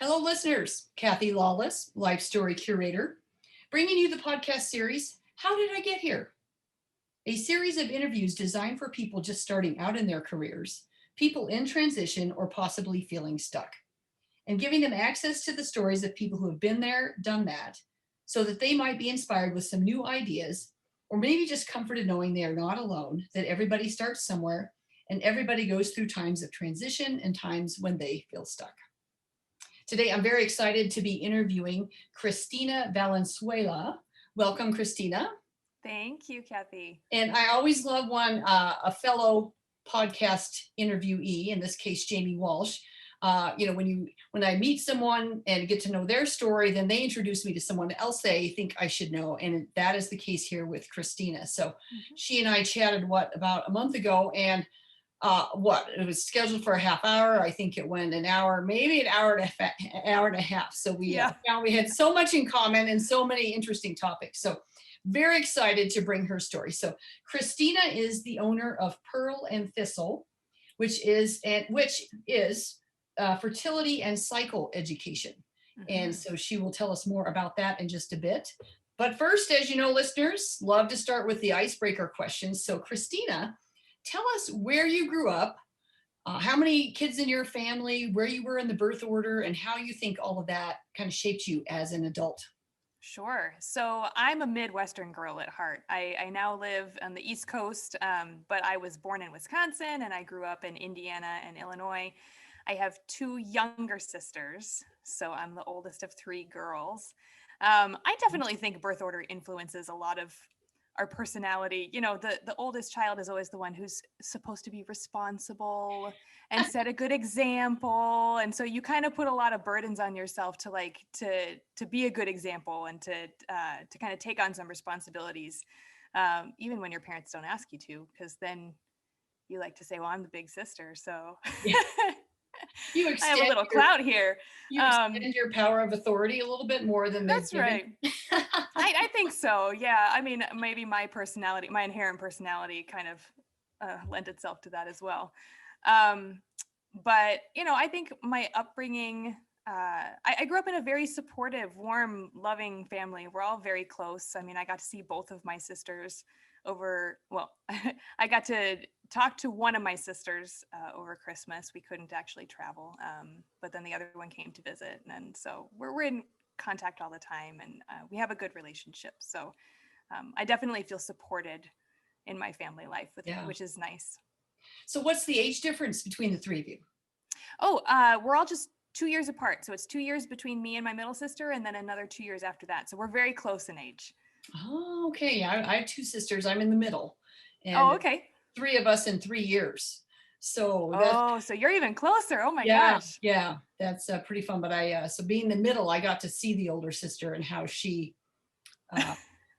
Hello, listeners. Kathy Lawless, Life Story Curator, bringing you the podcast series, How Did I Get Here? A series of interviews designed for people just starting out in their careers, people in transition, or possibly feeling stuck, and giving them access to the stories of people who have been there, done that, so that they might be inspired with some new ideas, or maybe just comforted knowing they are not alone, that everybody starts somewhere and everybody goes through times of transition and times when they feel stuck. Today, I'm very excited to be interviewing Christina Valenzuela. Welcome, Christina. Thank you, Kathy. And I always love a fellow podcast interviewee, in this case, Jamie Walsh. When I meet someone and get to know their story, then they introduce me to someone else they think I should know. And that is the case here with Christina. So she and I chatted, about a month ago, and it was scheduled for a half hour. I think it went an hour, maybe an hour and a half. So we found we had so much in common and so many interesting topics. So very excited to bring her story. So Christina is the owner of Pearl and Thistle, which is fertility and cycle education. And so she will tell us more about that in just a bit. But first, as you know, listeners, love to start with the icebreaker questions. So Christina, tell us where you grew up, how many kids in your family, where you were in the birth order, and how you think all of that kind of shaped you as an adult. Sure. So I'm a Midwestern girl at heart. I now live on the East Coast, but I was born in Wisconsin and I grew up in Indiana and Illinois. I have two younger sisters, so I'm the oldest of three girls. I definitely think birth order influences a lot of our personality. You know, the oldest child is always the one who's supposed to be responsible and set a good example. And so you kind of put a lot of burdens on yourself to be a good example and to kind of take on some responsibilities, even when your parents don't ask you to, because then you like to say, well, I'm the big sister. So I have a little clout here. You extend your power of authority a little bit more than that's right. I think so. Yeah. I mean, maybe my inherent personality kind of lent itself to that as well. But, I think my upbringing, I grew up in a very supportive, warm, loving family. We're all very close. I mean, I got to see both of my sisters I got to talk to one of my sisters over Christmas. We couldn't actually travel, but then the other one came to visit. And so we're in contact all the time, and we have a good relationship. So I definitely feel supported in my family life, which is nice. So what's the age difference between the three of you? We're all just 2 years apart. So it's 2 years between me and my middle sister, and then another 2 years after that. So we're very close in age. Oh, okay. I have two sisters. I'm in the middle. And okay. Three of us in 3 years. So so you're even closer. Oh my gosh. Yeah, that's pretty fun. But so being the middle, I got to see the older sister and how she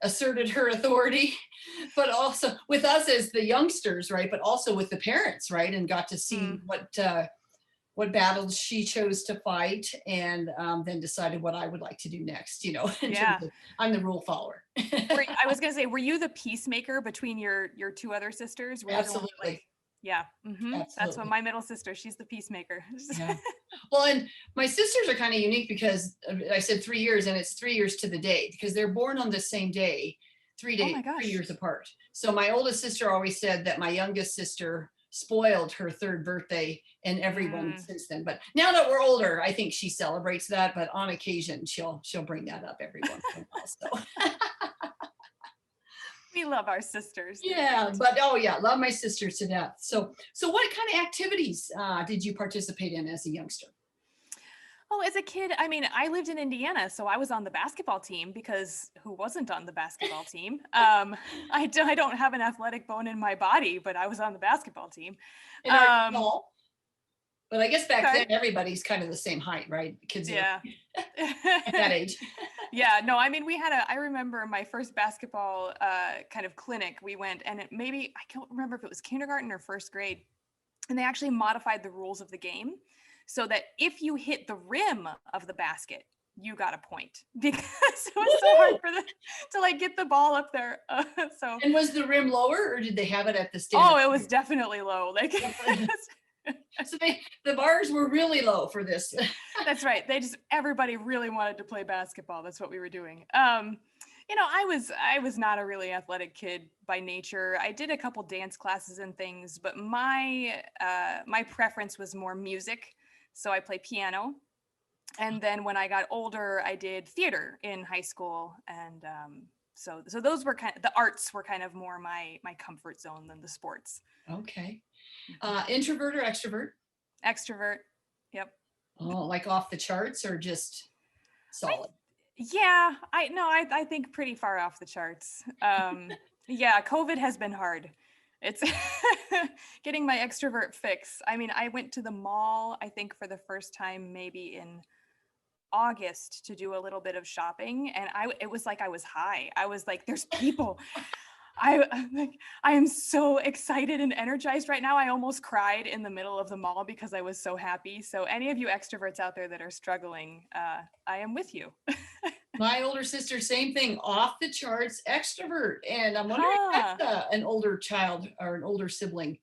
asserted her authority, but also with us as the youngsters, right? But also with the parents, right? And got to see what battles she chose to fight, and then decided what I would like to do next, I'm the rule follower. I was going to say, were you the peacemaker between your two other sisters? Absolutely. Absolutely. That's what my middle sister, she's the peacemaker. Yeah. Well, and my sisters are kind of unique because I said 3 years, and it's 3 years to the day because they're born on the same day, 3 days, 3 years apart. So my oldest sister always said that my youngest sister spoiled her third birthday and everyone since then. But now that we're older, I think she celebrates that. But on occasion, she'll bring that up every once in a while. So. We love our sisters. Yeah, love my sisters to death. So what kind of activities did you participate in as a youngster? Oh, as a kid, I mean, I lived in Indiana, so I was on the basketball team because who wasn't on the basketball team? I don't have an athletic bone in my body, but I was on the basketball team. But I guess back then everybody's kind of the same height, right? Kids at that age. Yeah, no, I mean, I remember my first basketball kind of clinic. We went, and I can't remember if it was kindergarten or first grade, and they actually modified the rules of the game so that if you hit the rim of the basket, you got a point, because it was so hard for them to get the ball up there. And was the rim lower, or did they have it at the stand? Oh, it was definitely low. So the bars were really low for this. That's right. Everybody really wanted to play basketball. That's what we were doing. I was not a really athletic kid by nature. I did a couple dance classes and things, but my preference was more music. So I play piano. And then when I got older, I did theater in high school. And so those were the arts were kind of more my comfort zone than the sports. Okay. Introvert or extrovert? Extrovert. Yep. Oh, like off the charts or just solid? Yeah, I think pretty far off the charts. Yeah, COVID has been hard. It's getting my extrovert fix. I mean, I went to the mall, I think for the first time maybe in August to do a little bit of shopping, and it was like I was high. I was like, there's people. I'm like, I am so excited and energized right now. I almost cried in the middle of the mall because I was so happy. So any of you extroverts out there that are struggling, I am with you. My older sister, same thing, off the charts, extrovert. And I'm wondering if Huh. that's an older child or an older sibling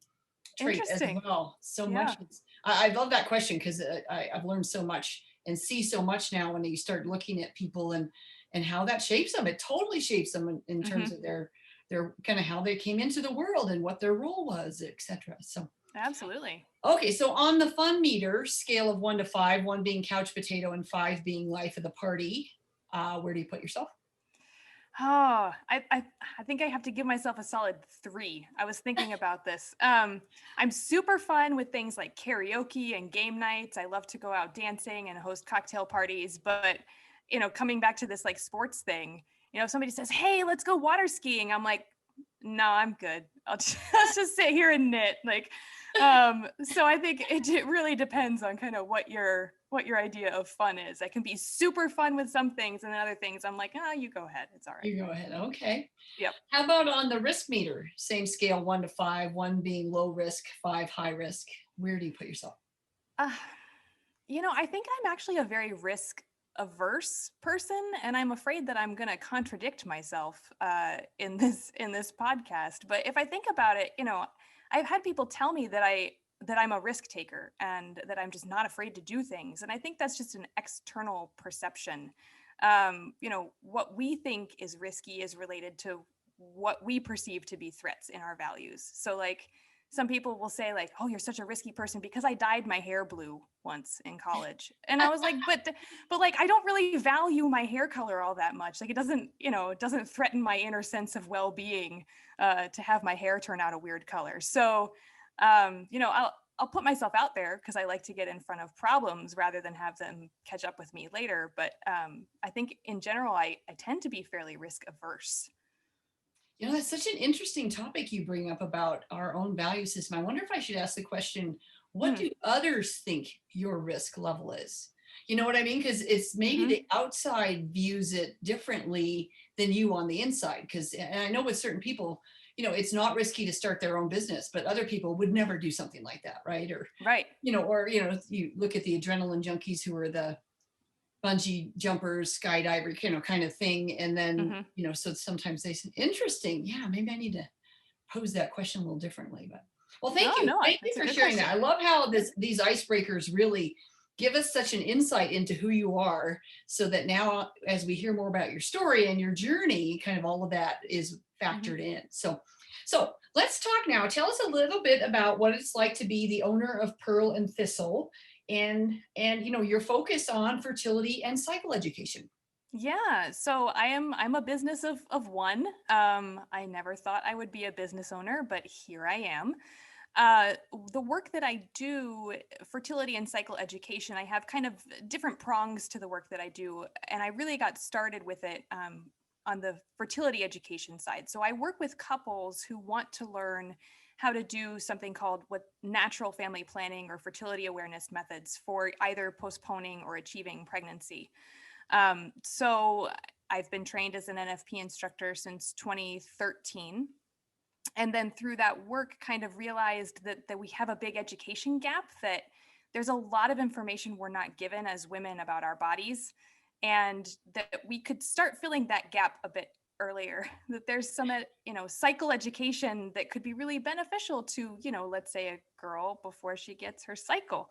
trait as Interesting. well. So Yeah. much. I love that question because I've learned so much and see so much now when you start looking at people and how that shapes them. It totally shapes them in terms of their kind of how they came into the world and what their role was, etc. So Absolutely. okay, so on the fun meter scale of 1 to 5, 1 being couch potato and 5 being life of the party, where do you put yourself? Oh, I think I have to give myself a solid 3. I was thinking about this. I'm super fun with things like karaoke and game nights. I love to go out dancing and host cocktail parties. But, coming back to this like sports thing, if somebody says, hey, let's go water skiing, I'm like, no, I'm good. Let's just sit here and knit. Like, so I think it really depends on kind of what your idea of fun is. I can be super fun with some things, and then other things I'm like, you go ahead. It's all right. You go ahead. Okay. Yep. How about on the risk meter? Same scale, 1 to 5, 1 being low risk, 5 high risk. Where do you put yourself? I think I'm actually a very risk averse person, and I'm afraid that I'm going to contradict myself in this podcast. But if I think about it, I've had people tell me that I'm a risk taker and that I'm just not afraid to do things, and I think that's just an external perception. What we think is risky is related to what we perceive to be threats in our values. So like some people will say like, oh, you're such a risky person because I dyed my hair blue once in college. And I was like, but like, I don't really value my hair color all that much. Like it doesn't threaten my inner sense of well-being to have my hair turn out a weird color. So, I'll put myself out there because I like to get in front of problems rather than have them catch up with me later. But I think in general, I tend to be fairly risk averse. That's such an interesting topic you bring up about our own value system. I wonder if I should ask the question, what do others think your risk level is? You know what I mean? Because it's maybe the outside views it differently than you on the inside. And I know with certain people, it's not risky to start their own business, but other people would never do something like that, right? Or right. You look at the adrenaline junkies who are the bungee jumpers, skydiver, kind of thing. And then, so sometimes they say, interesting. Yeah, maybe I need to pose that question a little differently. But well, thank you. Thank you for sharing that. I love how these icebreakers really give us such an insight into who you are, so that now as we hear more about your story and your journey, kind of all of that is factored in. So let's talk now. Tell us a little bit about what it's like to be the owner of Pearl and Thistle, and your focus on fertility and cycle education. Yeah, so I'm a business of one. I never thought I would be a business owner, but here I am. The work that I do, fertility and cycle education, I have kind of different prongs to the work that I do, and I really got started with it on the fertility education side. So I work with couples who want to learn how to do something called natural family planning or fertility awareness methods for either postponing or achieving pregnancy. So I've been trained as an NFP instructor since 2013. And then through that work, kind of realized that we have a big education gap, that there's a lot of information we're not given as women about our bodies, and that we could start filling that gap a bit earlier, that there's some, cycle education that could be really beneficial to, let's say a girl before she gets her cycle.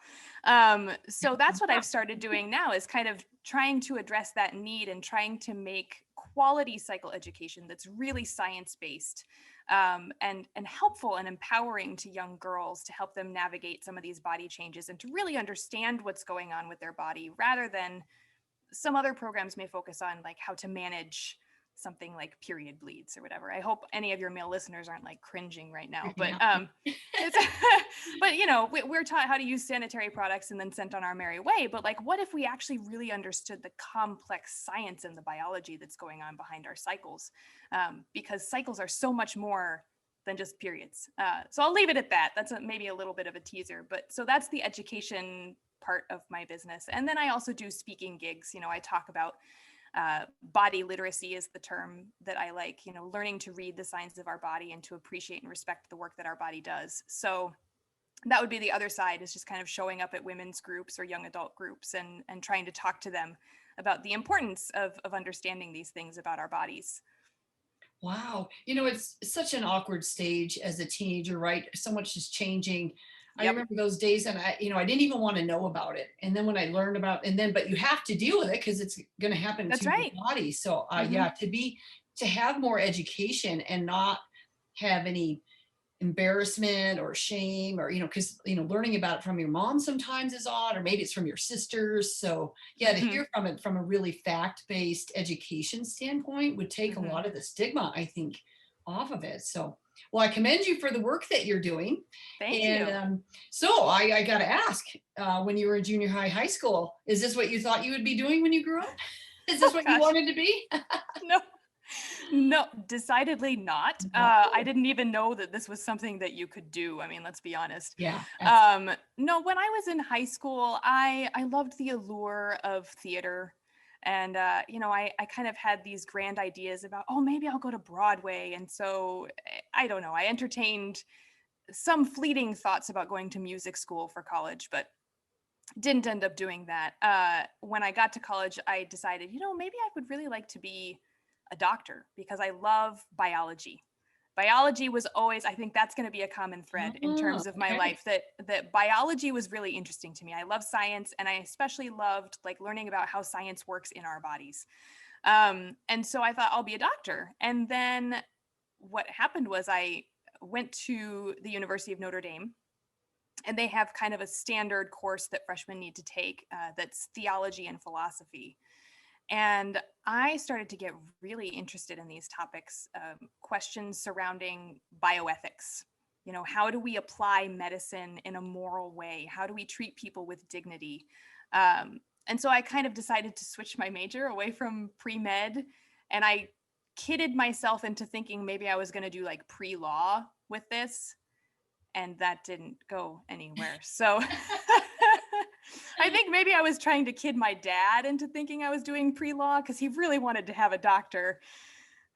So that's what I've started doing now, is kind of trying to address that need and trying to make quality cycle education that's really science-based, and helpful and empowering to young girls, to help them navigate some of these body changes and to really understand what's going on with their body, rather than some other programs may focus on like how to manage something like period bleeds or whatever. I hope any of your male listeners aren't like cringing right now, but it's, but we're taught how to use sanitary products and then sent on our merry way. But like, what if we actually really understood the complex science and the biology that's going on behind our cycles? Because cycles are so much more than just periods. So I'll leave it at that. That's maybe a little bit of a teaser, but so that's the education part of my business. And then I also do speaking gigs. I talk about body literacy is the term that I like, learning to read the signs of our body and to appreciate and respect the work that our body does. So that would be the other side, is just kind of showing up at women's groups or young adult groups and trying to talk to them about the importance of understanding these things about our bodies. Wow. It's such an awkward stage as a teenager, right? So much is changing. I Yep. remember those days, and I didn't even want to know about it. And then when I learned about, but you have to deal with it because it's going to happen That's to your right. body. So Mm-hmm. yeah, to have more education and not have any embarrassment or shame, or because learning about it from your mom sometimes is odd, or maybe it's from your sisters. So yeah, to Mm-hmm. hear from it from a really fact-based education standpoint would take Mm-hmm. a lot of the stigma, I think, off of it. So well, I commend you for the work that you're doing. Thank And you. so I got to ask, when you were in junior high school, is this what you thought you would be doing when you grew up? Is this Oh what you gosh. wanted to be? No, decidedly not. No. I didn't even know that this was something that you could do. I mean, let's be honest. Yeah. No, when I was in high school, I loved the allure of theater. And, I kind of had these grand ideas about, oh, maybe I'll go to Broadway. And so I don't know, I entertained some fleeting thoughts about going to music school for college, but didn't end up doing that. When I got to college, I decided, maybe I would really like to be a doctor, because I love biology. Biology was always, I think that's going to be a common thread in terms of my Okay. life, that biology was really interesting to me. I love science, and I especially loved like learning about how science works in our bodies. And so I thought I'll be a doctor. And then what happened was I went to the University of Notre Dame, and they have kind of a standard course that freshmen need to take, that's theology and philosophy. And I started to get really interested in these topics, questions surrounding bioethics. How do we apply medicine in a moral way? How do we treat people with dignity? And so I kind of decided to switch my major away from pre-med, and I kidded myself into thinking maybe I was going to do like pre-law with this, and that didn't go anywhere. So I think maybe I was trying to kid my dad into thinking I was doing pre-law, because he really wanted to have a doctor.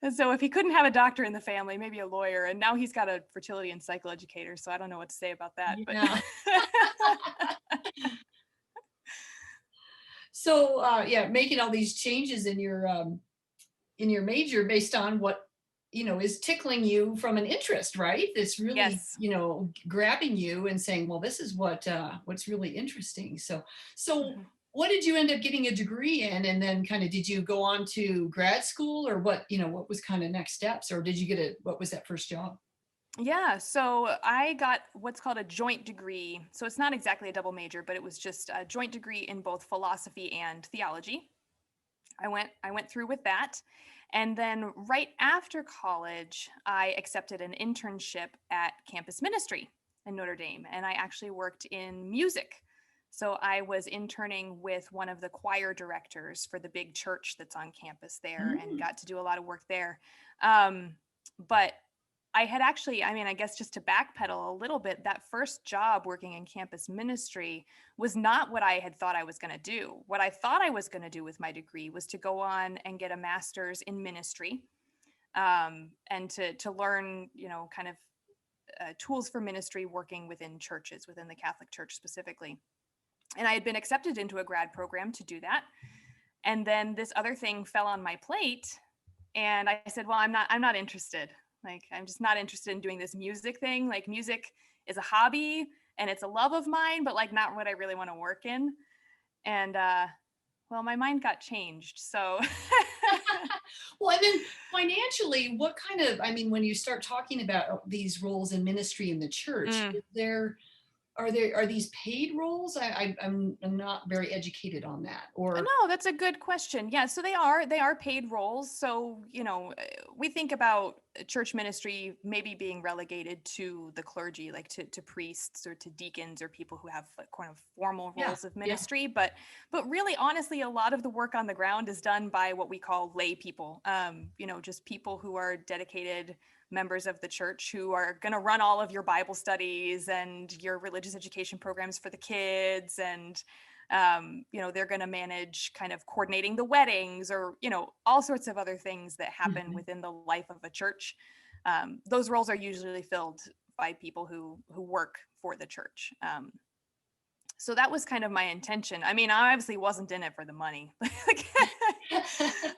And so if he couldn't have a doctor in the family, maybe a lawyer. And now he's got a fertility and cycle educator. So I don't know what to say about that. Yeah. But So yeah, making all these changes in your major based on what is tickling you from an interest, right? That's really yes. grabbing you and saying, well, this is what's really interesting. So Mhm. what did you end up getting a degree in, and then kind of did you go on to grad school, or what was kind of next steps, or did you get what was that first job? Yeah, so I got what's called a joint degree. So it's not exactly a double major, but it was just a joint degree in both philosophy and theology. I went through with that. And then right after college, I accepted an internship at campus ministry in Notre Dame, and I actually worked in music. So I was interning with one of the choir directors for the big church that's on campus there, and Mm. got to do a lot of work there. But I had actually, I guess just to backpedal a little bit, that first job working in campus ministry was not what I had thought I was going to do. What I thought I was going to do with my degree was to go on and get a master's in ministry, and to learn, kind of tools for ministry working within churches, within the Catholic Church specifically. And I had been accepted into a grad program to do that. And then this other thing fell on my plate, And I said, well, I'm not interested. Like, I'm just not interested in doing this music thing. Like, music is a hobby and it's a love of mine, but like not what I really want to work in. And well, my mind got changed. So Well, and then financially, what kind of, I mean, when you start talking about these roles in ministry in the church, mm. is there are these paid roles? I'm not very educated on that. Or No, that's a good question. Yeah, so they are paid roles. So, we think about church ministry maybe being relegated to the clergy, like to priests or to deacons or people who have like kind of formal yeah, roles of yeah. ministry. But really, honestly, a lot of the work on the ground is done by what we call lay people. Just people who are dedicated members of the church who are going to run all of your Bible studies and your religious education programs for the kids, and they're going to manage kind of coordinating the weddings, or all sorts of other things that happen Mhm. within the life of a church. Those roles are usually filled by people who work for the church. So that was kind of my intention. I mean, I obviously wasn't in it for the money.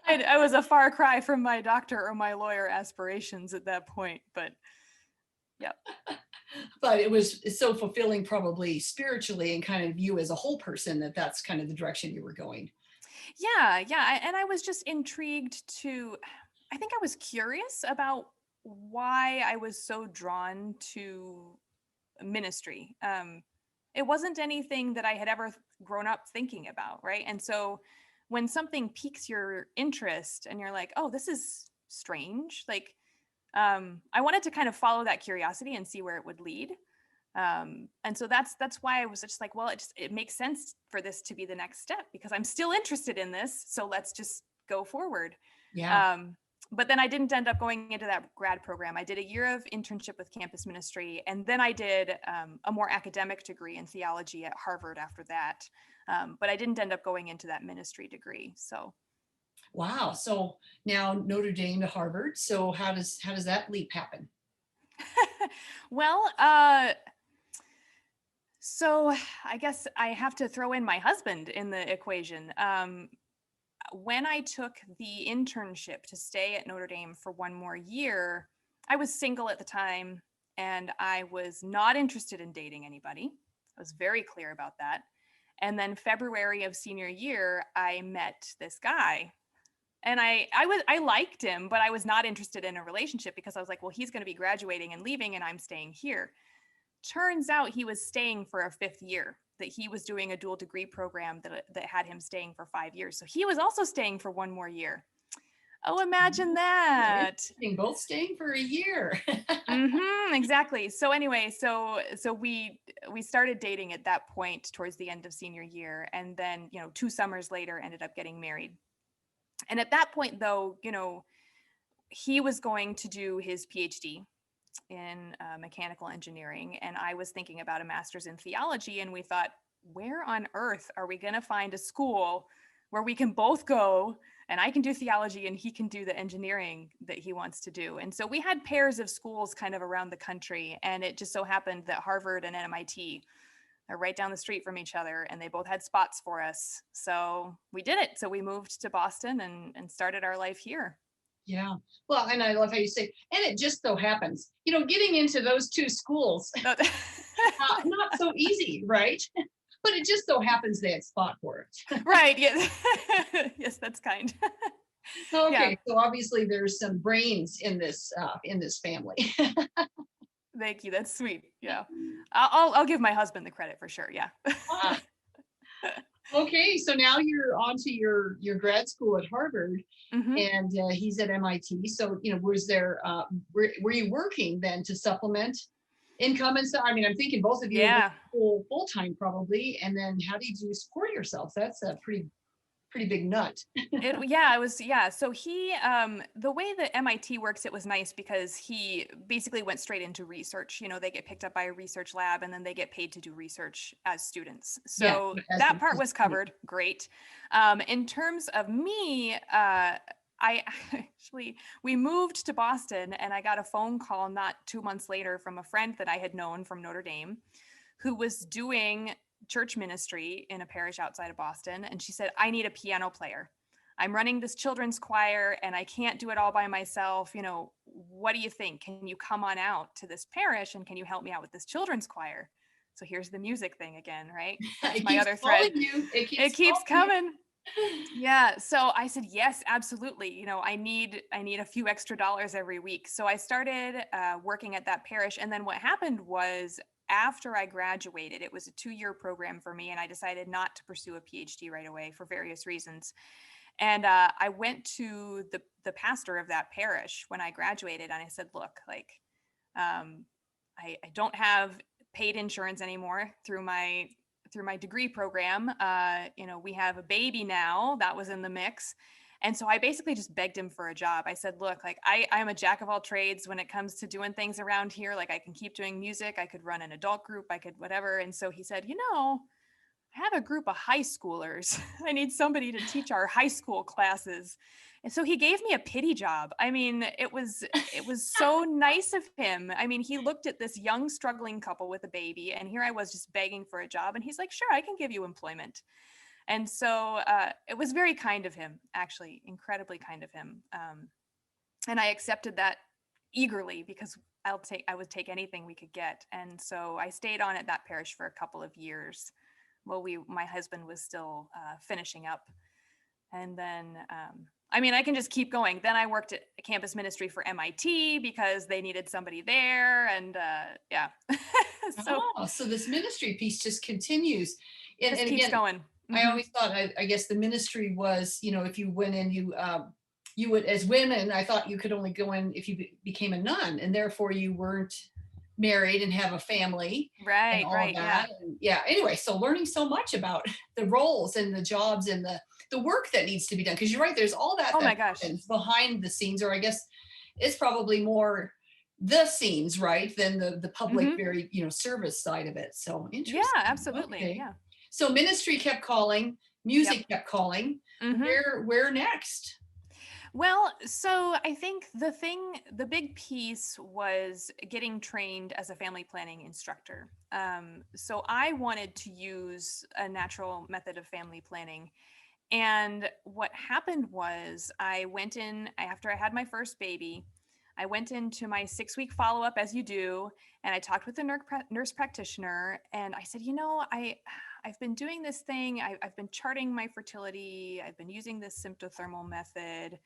I was a far cry from my doctor or my lawyer aspirations at that point, but yeah. But it's so fulfilling, probably spiritually, and kind of you as a whole person, that that's kind of the direction you were going. Yeah. And I was just intrigued I think I was curious about why I was so drawn to ministry. It wasn't anything that I had ever grown up thinking about, right? And so when something piques your interest and you're like, oh, this is strange, like, I wanted to kind of follow that curiosity and see where it would lead. And so that's why I was just like, well, it makes sense for this to be the next step because I'm still interested in this. So let's just go forward. Yeah. Um, but then I didn't end up going into that grad program. I did a year of internship with campus ministry, and then I did a more academic degree in theology at Harvard after that. But I didn't end up going into that ministry degree. So Wow. So now Notre Dame to Harvard. So how does that leap happen? well, so I guess I have to throw in my husband in the equation. When I took the internship to stay at Notre Dame for one more year, I was single at the time and I was not interested in dating anybody. I was very clear about that. And then February of senior year, I met this guy. And I liked him, but I was not interested in a relationship because I was like, well, he's going to be graduating and leaving and I'm staying here. Turns out he was staying for a fifth year, that he was doing a dual degree program that had him staying for 5 years. So he was also staying for one more year. Oh, imagine that. Interesting. Both staying for a year. Exactly. So anyway, so we started dating at that point towards the end of senior year, and then 2 summers later ended up getting married. And at that point, though, he was going to do his PhD in mechanical engineering, and I was thinking about a master's in theology, and we thought, where on earth are we going to find a school where we can both go and I can do theology and he can do the engineering that he wants to do? And so we had pairs of schools kind of around the country, and it just so happened that Harvard and MIT are right down the street from each other, and they both had spots for us. So we did it. So we moved to Boston and started our life here. Yeah. Well, and I love how you say, and it just so happens, getting into those two schools, not so easy, right? But it just so happens they had spot for it. Right. Yes. Yes, that's kind. Yeah. Okay, so obviously there's some brains in this family. Thank you. That's sweet. Yeah. I'll give my husband the credit for sure. Yeah. Ah, okay, so now you're on to your grad school at Harvard, hmm and he's at MIT. So was there were you working then to supplement income and stuff? I mean, I'm thinking both of you are Yeah. full time probably, and then how did you support yourselves? That's a pretty big nut. It was, yeah. So the way that MIT works, it was nice because he basically went straight into research. They get picked up by a research lab and then they get paid to do research as students. Yeah, So that part was covered. Great. In terms of me, I actually, we moved to Boston and I got a phone call not 2 months later from a friend that I had known from Notre Dame who was doing church ministry in a parish outside of Boston. And she said, I need a piano player. I'm running this children's choir and I can't do it all by myself. What do you think? Can you come on out to this parish and can you help me out with this children's choir? So here's the music thing again, right? That's It my keeps other calling thread. you. It It keeps keeps calling you. coming. Yeah. So I said, yes, absolutely. I need a few extra dollars every week. So I started working at that parish. And then what happened was after I graduated, it was a 2-year program for me. And I decided not to pursue a PhD right away for various reasons. And I went to the pastor of that parish when I graduated. And I said, look, like, um, I don't have paid insurance anymore through my degree program. We have a baby now that was in the mix. And so I basically just begged him for a job. I said, look, like I'm a jack of all trades when it comes to doing things around here. Like I can keep doing music. I could run an adult group. I could whatever. And so he said, I have a group of high schoolers. I need somebody to teach our high school classes. And so he gave me a pity job. I mean, it was so nice of him. I mean, he looked at this young struggling couple with a baby and here I was just begging for a job and he's like, "Sure, I can give you employment." And so it was very kind of him, actually, incredibly kind of him. And I accepted that eagerly because I would take anything we could get. And so I stayed on at that parish for a couple of years. Well, my husband was still finishing up. And then, I can just keep going. Then I worked at campus ministry for MIT because they needed somebody there. And yeah, so So this ministry piece just continues. just And keeps again, going. I Mhm. always thought, I guess the ministry was, if you went in, you would, as women, I thought you could only go in if you became a nun, and therefore you weren't married and have a family and Right, all of right. Yeah. that. And yeah, anyway, so learning so much about the roles and the jobs and the work that needs to be done. Because you're right, there's all that Oh my that gosh. happens behind the scenes, or I guess it's probably more the scenes, right, than the public, Hmm. very, service side of it. So Yeah, interesting. absolutely. Okay. Yeah. So ministry kept calling, Yep. music kept calling. Hmm. Where next? Well, so I think the big piece was getting trained as a family planning instructor. So I wanted to use a natural method of family planning. And what happened was I went in after I had my first baby. I went into my 6-week follow up, as you do, and I talked with the nurse practitioner. And I said, I've been doing this thing. I've been charting my fertility. I've been using this symptothermal method.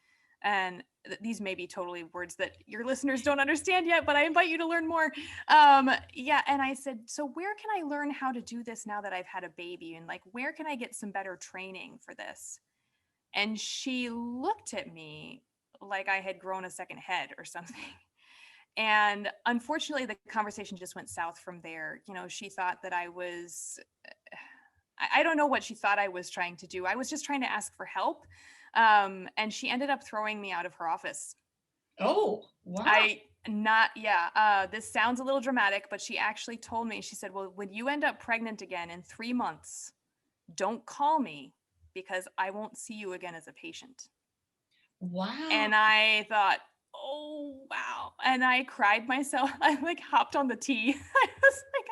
And these may be totally words that your listeners don't understand yet, but I invite you to learn more. Yeah. And I said, so where can I learn how to do this now that I've had a baby? And like, where can I get some better training for this? And she looked at me like I had grown a second head or something. And unfortunately, the conversation just went south from there. She thought that I don't know what she thought I was trying to do. I was just trying to ask for help. And she ended up throwing me out of her office. Oh, wow. This sounds a little dramatic, but she actually told me, she said, well, when you end up pregnant again in 3 months, don't call me because I won't see you again as a patient. Wow. And I thought, oh, wow. And I cried myself. I like hopped on the T. I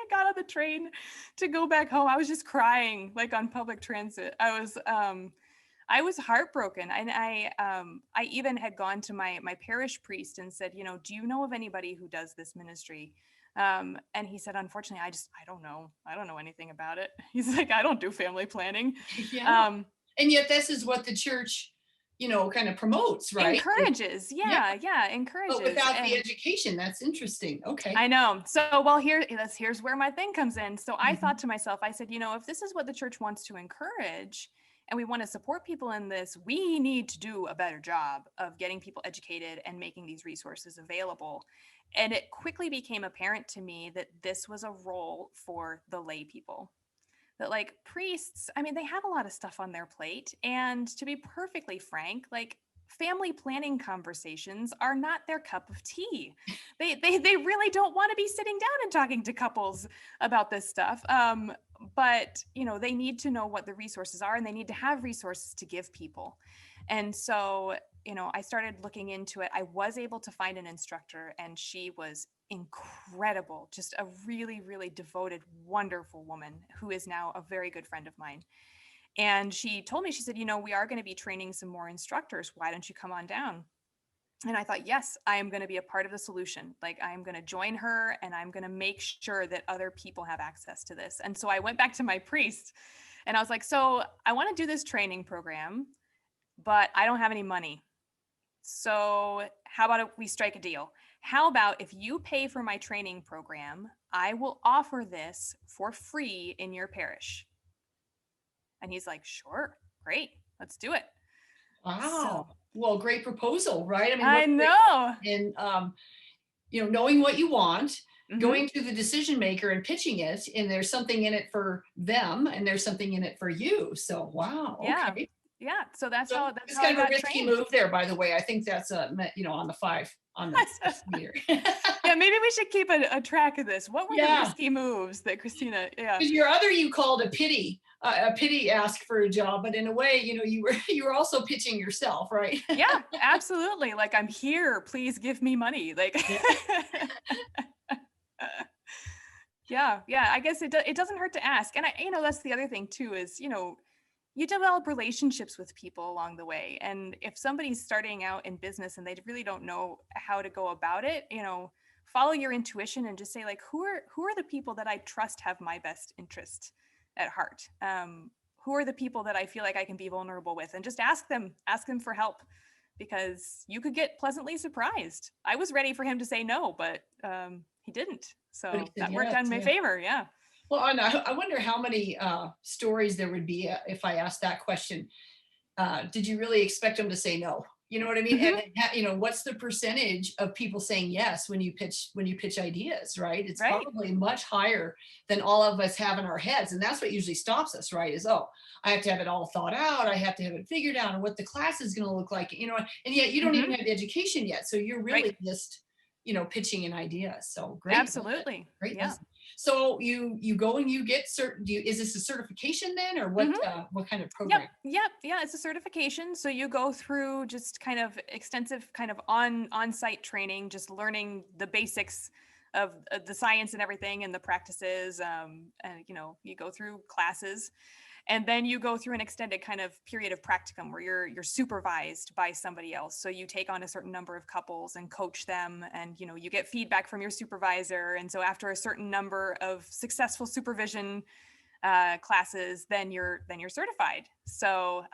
got on the train to go back home. I was just crying like on public transit. I was heartbroken. And I even had gone to my parish priest and said, do you know of anybody who does this ministry? And he said, unfortunately, I don't know. I don't know anything about it. He's like, I don't do family planning. Yeah. Um, And yet this is what the church, kind of promotes, right? encourages. Yeah. Yeah, But encourages. without the And education, that's interesting. Okay. I know. So, well, here's where my thing comes in. So I thought Mhm. to myself, I said, if this is what the church wants to encourage and we want to support people in this, we need to do a better job of getting people educated and making these resources available. And it quickly became apparent to me that this was a role for the lay people. That like priests, I mean, they have a lot of stuff on their plate. And to be perfectly frank, like family planning conversations are not their cup of tea. They really don't want to be sitting down and talking to couples about this stuff. But they need to know what the resources are and they need to have resources to give people. And so I started looking into it. I was able to find an instructor and she was incredible, just a really, really devoted, wonderful woman who is now a very good friend of mine. And she told me, she said, we are going to be training some more instructors. Why don't you come on down? And I thought, yes, I am going to be a part of the solution. Like, I am going to join her and I'm going to make sure that other people have access to this. And so I went back to my priest and I was like, so I want to do this training program, but I don't have any money. So how about if we strike a deal? How about if you pay for my training program, I will offer this for free in your parish. And he's like, sure, great, let's do it. Wow. So Well, great proposal, right? I mean, I what know. and knowing what you want, Mhm. going to the decision maker and pitching it, and there's something in it for them, and there's something in it for you. So, wow, Yeah. okay. Yeah. So that's So how it's I kind of a got risky trained. move there, by the way. I think that's on the 5 on the meter. Yeah, maybe we should keep a track of this. What were the Yeah, risky moves that Christina? Yeah. because your other you called a pity ask for a job, but in a way, you were also pitching yourself, right? Yeah, absolutely. Like, I'm here. Please give me money. Like, Yeah. yeah, I guess it doesn't hurt to ask. And that's the other thing too is, you develop relationships with people along the way. And if somebody's starting out in business and they really don't know how to go about it, follow your intuition and just say, like, who are the people that I trust have my best interest at heart? Who are the people that I feel like I can be vulnerable with? And just ask them for help, because you could get pleasantly surprised. I was ready for him to say no, but he didn't. But he So said that worked out yes, in my yeah. favor. Yeah. Well, and I wonder how many stories there would be if I asked that question. Did you really expect them to say no? You know what I mean? Mhm. And what's the percentage of people saying yes when you pitch ideas, right? It's Right. probably much higher than all of us have in our heads, and that's what usually stops us, right? Is, oh, I have to have it all thought out, I have to have it figured out, and what the class is going to look like, and yet you don't even Mhm. have the education yet, so you're Right. really just pitching an idea. So great method, Absolutely. great Yeah. lesson. So you go and you get certain. Is this a certification then, or Mhm. what kind of Yep. program? Yep. Yeah. It's a certification. So you go through just kind of extensive kind of on-site training, just learning the basics of the science and everything and the practices. And you go through classes, and then you go through an extended kind of period of practicum where you're supervised by somebody else. So you take on a certain number of couples and coach them, and you get feedback from your supervisor. And so after a certain number of successful supervision classes, then you're certified. So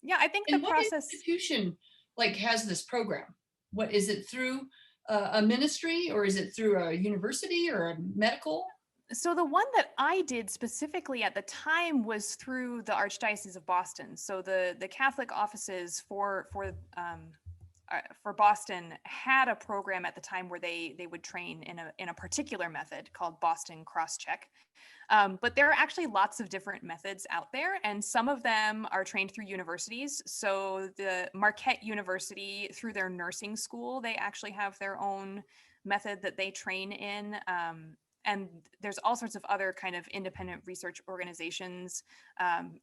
yeah, I think the And what process. institution has this program? What is it through a ministry, or is it through a university or a medical? So the one that I did specifically at the time was through the Archdiocese of Boston. So the Catholic offices for Boston had a program at the time where they would train in a particular method called Boston Crosscheck. But there are actually lots of different methods out there, and some of them are trained through universities. So the Marquette University, through their nursing school, they actually have their own method that they train in. And there's all sorts of other kind of independent research organizations.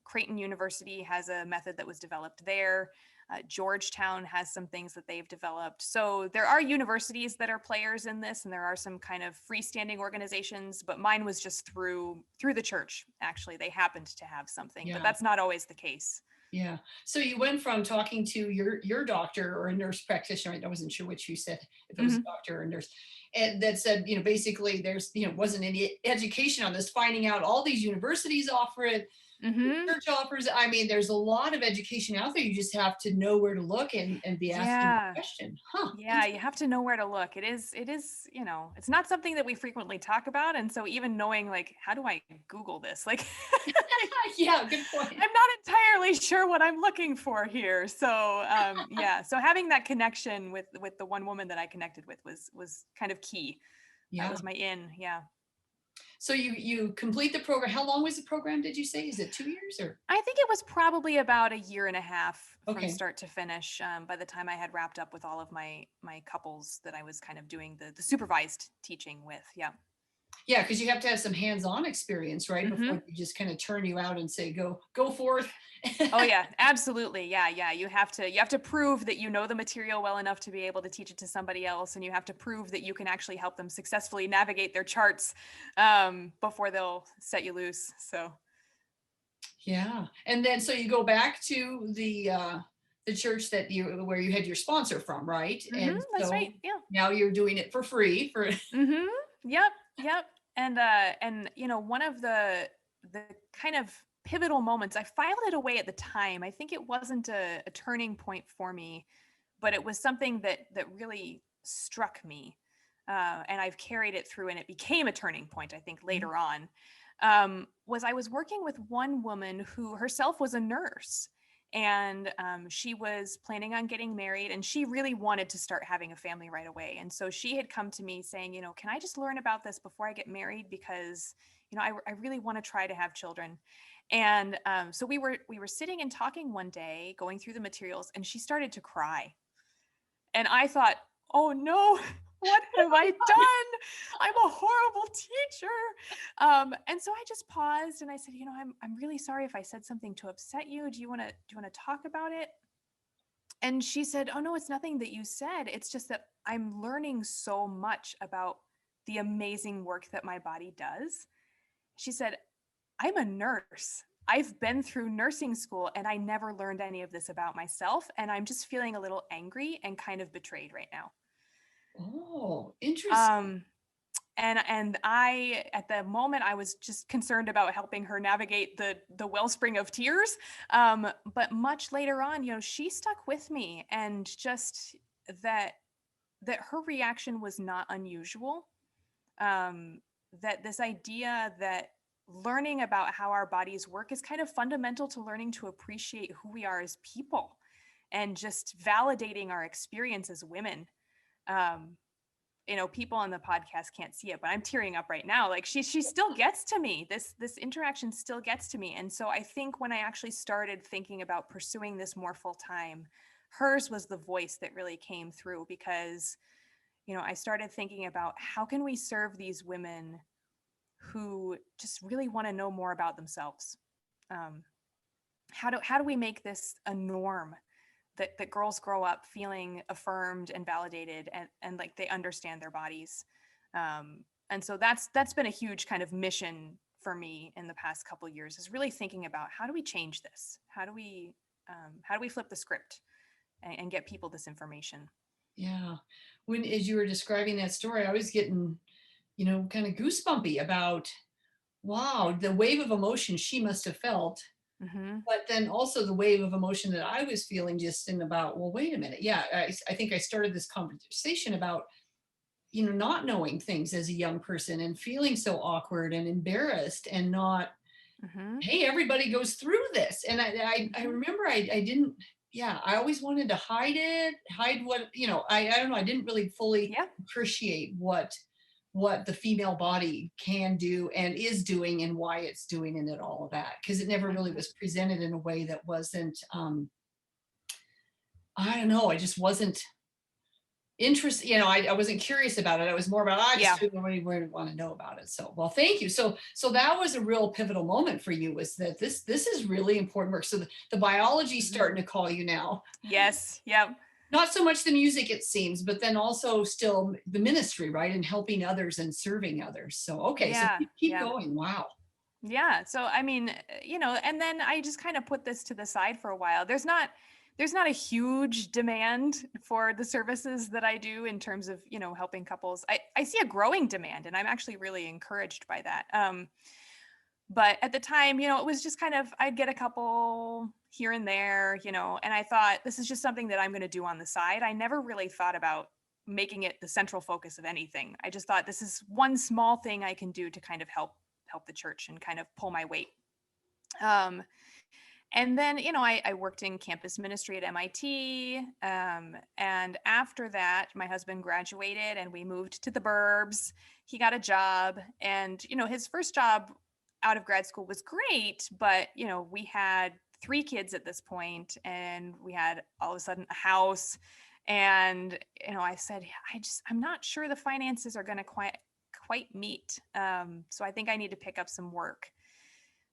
Creighton University has a method that was developed there. Georgetown has some things that they've developed. So there are universities that are players in this, and there are some kind of freestanding organizations, but mine was just through the church. Actually, they happened to have something, but Yeah, that's not always the case. yeah. So you went from talking to your doctor or a nurse practitioner. I wasn't sure which you said, if it was a Mhm. doctor or a nurse, and that said, basically there's wasn't any education on this. Finding out all these universities offer it, Mhm. church offers. I mean, there's a lot of education out there. You just have to know where to look and be asking the Yeah. question. Huh. Yeah, you have to know where to look. It is, it's not something that we frequently talk about. And so even knowing, like, how do I Google this? Like, Yeah, good point. I'm not entirely sure what I'm looking for here. So yeah, so having that connection with the one woman that I connected with was kind of key. That Yeah. was my in. Yeah. So you complete the program. How long was the program, did you say? Is it 2 years or? I think it was probably about a year and a half from Okay. start to finish. By the time I had wrapped up with all of my couples that I was kind of doing the supervised teaching with. Yeah. Yeah, because you have to have some hands-on experience, right? Before Hmm. they just kind of turn you out and say, go forth. Oh yeah, absolutely. Yeah. You have to prove that you know the material well enough to be able to teach it to somebody else, and you have to prove that you can actually help them successfully navigate their charts before they'll set you loose. So Yeah. And then so you go back to the church that you where you had your sponsor from, right? And That's right. so Yeah. now you're doing it for free for Mm-hmm. Yep. Yep. And one of the kind of pivotal moments, I filed it away at the time. I think it wasn't a turning point for me, but it was something that really struck me. And I've carried it through, and it became a turning point, I think, later on. Was I was working with one woman who herself was a nurse, and she was planning on getting married, and she really wanted to start having a family right away. And so she had come to me saying, can I just learn about this before I get married, because I really want to try to have children. And so we were sitting and talking one day, going through the materials, and she started to cry. And I thought, oh no, what have I done? I'm a horrible teacher. And so I just paused and I said, I'm really sorry if I said something to upset you. Do you want to talk about it? And she said, oh no, it's nothing that you said. It's just that I'm learning so much about the amazing work that my body does. She said, I'm a nurse. I've been through nursing school and I never learned any of this about myself. And I'm just feeling a little angry and kind of betrayed right now. Oh, interesting. Um, and I, at the moment, I was just concerned about helping her navigate the wellspring of tears. But much later on, she stuck with me, and just that her reaction was not unusual. That this idea that learning about how our bodies work is kind of fundamental to learning to appreciate who we are as people, and just validating our experience as women. Um, People on the podcast can't see it, but I'm tearing up right now. Like she still gets to me. This interaction still gets to me. And so I think when I actually started thinking about pursuing this more full time, hers was the voice that really came through, because I started thinking about how can we serve these women who just really want to know more about themselves. Um, how do we make this a norm, that girls grow up feeling affirmed and validated, and like they understand their bodies. And so that's been a huge kind of mission for me in the past couple of years, is really thinking about how do we change this? How do we flip the script and get people this information? Yeah. When as you were describing that story, I was getting, kind of goosebumpy about wow, the wave of emotion she must have felt. Mm-hmm. But then also the wave of emotion that I was feeling just in about, well, wait a minute. Yeah, I think I started this conversation about, not knowing things as a young person and feeling so awkward and embarrassed and not, Mm-hmm. hey, everybody goes through this. And I Mm-hmm. remember I didn't, yeah, I always wanted to hide what, I don't know, I didn't really fully Yeah. appreciate what the female body can do and is doing and why it's doing it and all of that, because it never really Mm-hmm. was presented in a way that wasn't I don't know, I just wasn't interested, I wasn't curious about it. I was more about I just Yeah. didn't really want to know about it. So well, thank you. So that was a real pivotal moment for you, was that this is really important work. So the biology's Mm-hmm. starting to call you now. Yes. Yep. Not so much the music, it seems, but then also still the ministry, right? And helping others and serving others. So okay, so Yeah. keep Yeah. going. Wow. Yeah. So I mean, and then I just kind of put this to the side for a while. There's not a huge demand for the services that I do in terms of, helping couples. I see a growing demand, and I'm actually really encouraged by that. But at the time, it was just kind of, I'd get a couple here and there, and I thought this is just something that I'm going to do on the side. I never really thought about making it the central focus of anything. I just thought this is one small thing I can do to kind of help the church and kind of pull my weight. Um, and then, I worked in campus ministry at MIT. And after that, my husband graduated and we moved to the burbs. He got a job, and, his first job out of grad school was great, but, we had 3 kids at this point, and we had all of a sudden a house. And, I said, I'm not sure the finances are going to quite meet. So I think I need to pick up some work.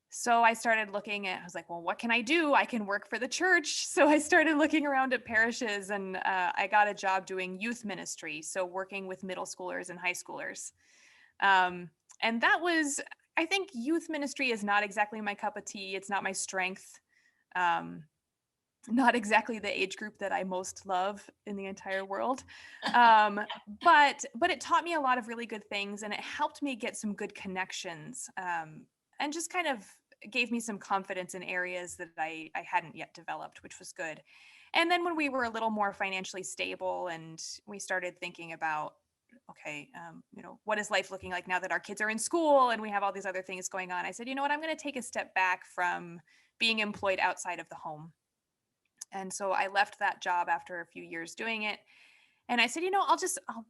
So I started looking at, I was like, well, what can I do? I can work for the church. So I started looking around at parishes, and I got a job doing youth ministry. So working with middle schoolers and high schoolers. And that was, I think youth ministry is not exactly my cup of tea. It's not my strength. Um, not exactly the age group that I most love in the entire world. But it taught me a lot of really good things, and it helped me get some good connections, and just kind of gave me some confidence in areas that I hadn't yet developed, which was good. And then when we were a little more financially stable and we started thinking about, okay, what is life looking like now that our kids are in school and we have all these other things going on? I said, you know what, I'm going to take a step back from being employed outside of the home. And so I left that job after a few years doing it. And I said, I'll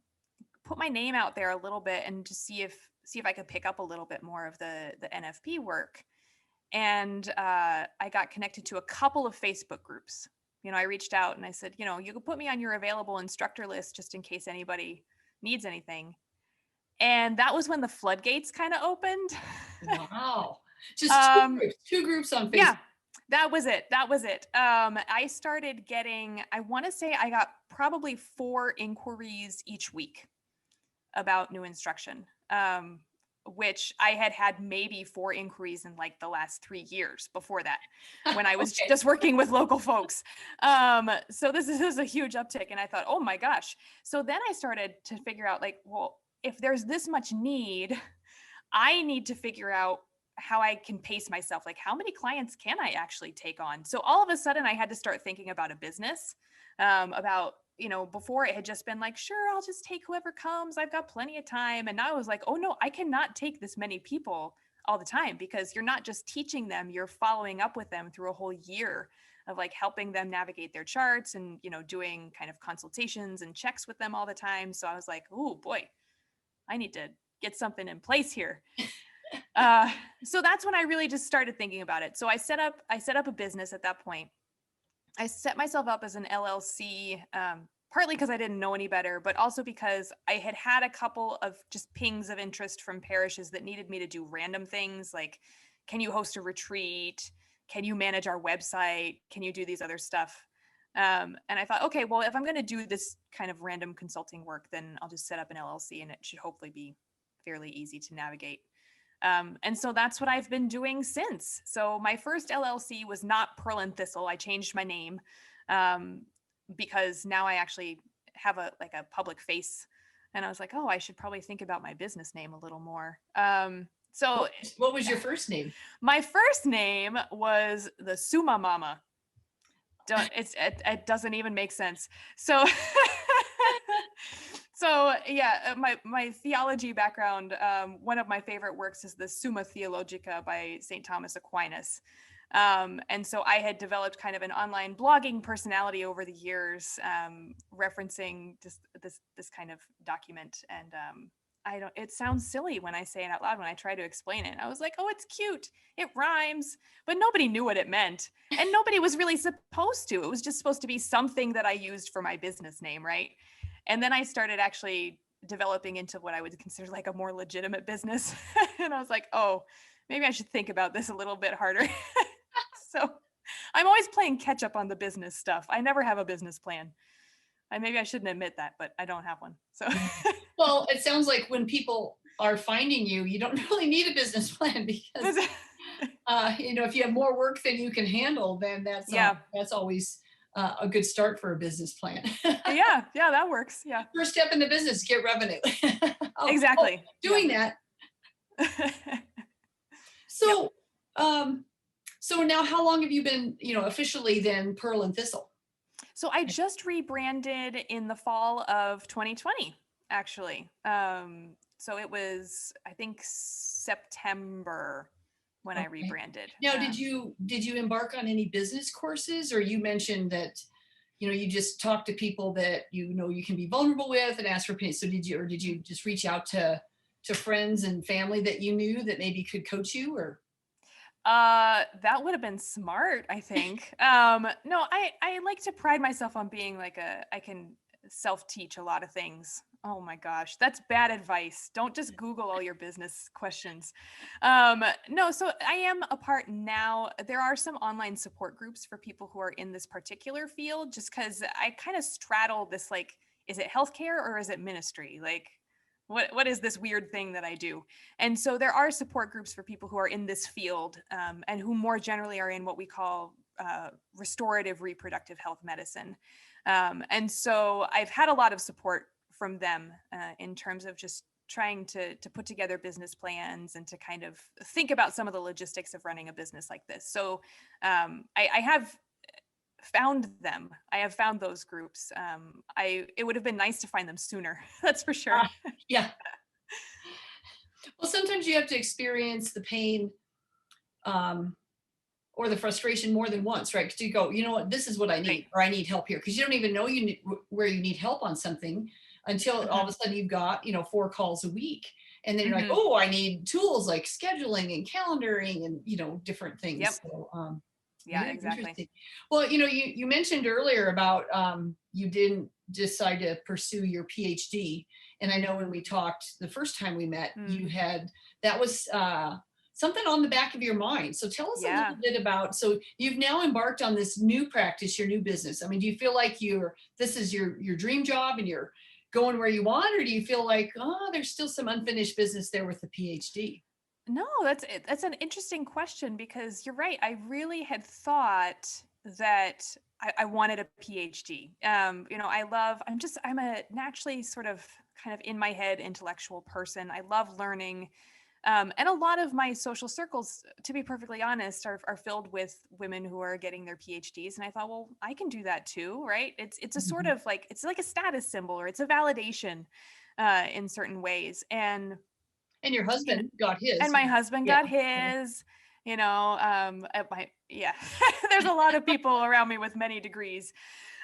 put my name out there a little bit and just see if I could pick up a little bit more of the NFP work. And I got connected to a couple of Facebook groups. I reached out and I said, you can put me on your available instructor list just in case anybody needs anything. And that was when the floodgates kind of opened. Wow. Just two groups on Facebook. Yeah, that was it. I started getting, I want to say I got probably 4 inquiries each week about new instruction, which I had maybe 4 inquiries in like the last 3 years before that, when I was just working with local folks. So this is a huge uptick. And I thought, oh my gosh. So then I started to figure out like, well, if there's this much need, I need to figure out how I can pace myself. Like, how many clients can I actually take on? So all of a sudden I had to start thinking about a business, before it had just been like, sure, I'll just take whoever comes. I've got plenty of time. And now I was like, oh no, I cannot take this many people all the time, because you're not just teaching them, you're following up with them through a whole year of like helping them navigate their charts and, doing kind of consultations and checks with them all the time. So I was like, oh boy, I need to get something in place here. So that's when I really just started thinking about it. So I set up a business at that point. I set myself up as an LLC, partly because I didn't know any better, but also because I had a couple of just pings of interest from parishes that needed me to do random things like, can you host a retreat? Can you manage our website? Can you do these other stuff? And I thought, okay, well, if I'm going to do this kind of random consulting work, then I'll just set up an LLC and it should hopefully be fairly easy to navigate. And so that's what I've been doing since. So my first LLC was not Pearl Thistle. I changed my name because now I actually have a public face. And I was like, oh, I should probably think about my business name a little more. So what was your first name? My first name was the Suma Mama. It doesn't even make sense. So So yeah, my theology background, one of my favorite works is the Summa Theologica by St. Thomas Aquinas. And so I had developed kind of an online blogging personality over the years, referencing just this kind of document. And it sounds silly when I say it out loud when I try to explain it. I was like, oh, it's cute. It rhymes, but nobody knew what it meant. And nobody was really supposed to. It was just supposed to be something that I used for my business name, right? And then I started actually developing into what I would consider like a more legitimate business. And I was like, oh, maybe I should think about this a little bit harder. So I'm always playing catch up on the business stuff. I never have a business plan. Maybe I shouldn't admit that, but I don't have one. So well, it sounds like when people are finding you, you don't really need a business plan because if you have more work than you can handle, then that's always a good start for a business plan. yeah, that works. Yeah. First step in the business, get revenue. Exactly. Doing that. So, yep. So now how long have you been, officially then Pearl and Thistle? So I just rebranded in the fall of 2020, actually. So it was, I think, September when I rebranded. Now, did you embark on any business courses, or you mentioned that, you just talk to people that you can be vulnerable with and ask for opinions. So did you just reach out to friends and family that you knew that maybe could coach you, or? That would have been smart, I think. No, I like to pride myself on being like I can self-teach a lot of things. Oh my gosh, that's bad advice. Don't just Google all your business questions. No, so I am a part now. There are some online support groups for people who are in this particular field, just because I kind of straddle this, like, is it healthcare or is it ministry? Like, what is this weird thing that I do? And so there are support groups for people who are in this field, and who more generally are in what we call restorative reproductive health medicine. And so I've had a lot of support from them in terms of just trying to put together business plans and to kind of think about some of the logistics of running a business like this. So I have found them. I have found those groups. It would have been nice to find them sooner. That's for sure. Yeah. Well, sometimes you have to experience the pain um, or the frustration more than once, right? Because you go, you know what, this is what I need, Right. or I need help here. Because you don't even know where you need help on something until all of a sudden you've got, 4 calls a week. And then you're like, Mhm. oh, I need tools like scheduling and calendaring and, different things. Yep. So, Yeah, very exactly. interesting. Well, you mentioned earlier about you didn't decide to pursue your PhD. And I know when we talked the first time we met, you had, that was something on the back of your mind. So tell us a Yeah. little bit about, so you've now embarked on this new practice, your new business. I mean, do you feel like this is your dream job and you're going where you want, or do you feel like, oh, there's still some unfinished business there with the PhD? No, that's an interesting question, because you're right. I really had thought that I wanted a PhD. I'm a naturally sort of kind of in my head intellectual person. I love learning. And a lot of my social circles, to be perfectly honest, are filled with women who are getting their PhDs. And I thought, well, I can do that too, right? It's a sort of like, it's like a status symbol, or it's a validation in certain ways. And your You know, husband got and his. my husband Yeah. got his, yeah, there's a lot of people around me with many degrees.